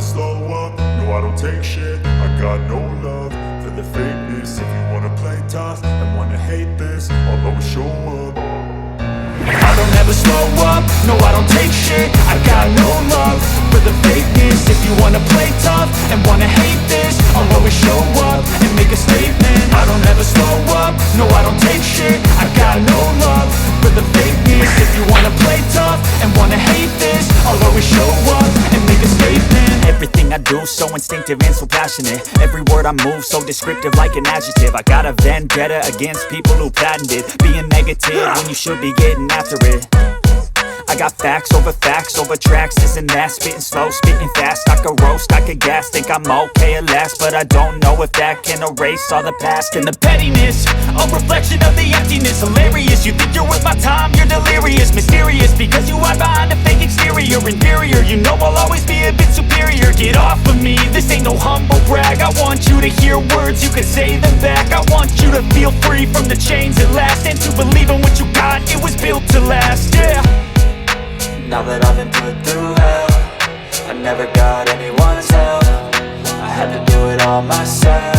never slow up, no I don't take shit. I got no love for the fakeness. If you wanna play tough and wanna hate this, I'll always show up. I don't ever slow up, no I don't take shit. I got no love for the fakeness. If you wanna play tough and wanna hate this, I'll always show up and make a statement. I don't ever slow up, no I don't take shit. I got no love for the fakeness. If you wanna play tough and wanna hate this, I'll always show up and make a statement. Everything I do so instinctive and so passionate. Every word I move so descriptive like an adjective. I got a vendetta against people who patented being negative when you should be getting after it. I got facts over tracks, this and that. Spitting slow, spitting fast. I could roast, I could gas. Think I'm okay at last, but I don't know if that can erase all the past. And the pettiness, a reflection of the emptiness. Hilarious, you think you're worth my time, you're delirious. Mysterious, because you hide behind a fake exterior. Inferior, you know I'll always be a bit superior. Get off of me, this ain't no humble brag. I want you to hear words, you can say them back. I want you to feel free from the chains at last, and to believe in what you got, it was built to last, yeah. Now that I've been put through hell, I never got anyone's help. I had to do it all myself.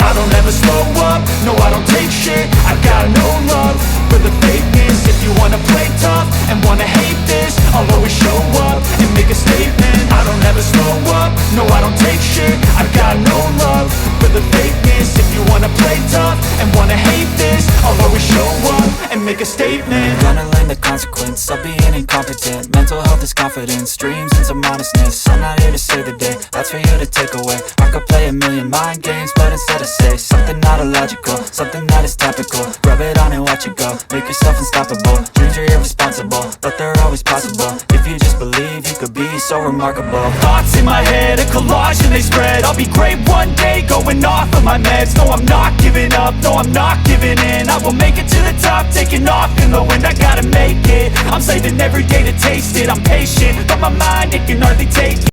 I don't ever slow up, no I don't take shit. I got no love for the fakeness. If you wanna play tough and wanna hate this, I'll always show up and make a statement. I don't ever slow up, no I don't take shit. I got no love for the fakeness. If you wanna play tough and wanna hate this, I'll always show up and make a statement. Gonna learn the consequence of being incompetent. Mental health is confidence, dreams and some honestness. I'm not here to save the day, that's for you to take away. I could play a million mind games, but instead I say something not illogical, something that is topical. Rub it on and watch it go, make yourself unstoppable. Dreams are irresponsible, but they're always possible. If you just believe, you could be so remarkable. Thoughts in my head, a collage and they spread. I'll be great one day, going off of my meds. No, I'm not giving up, no, I'm not giving in. I will make it to the top, taking off in the wind. I gotta make it, I'm saving every day to taste it. I'm patient, but my mind, it can hardly take it.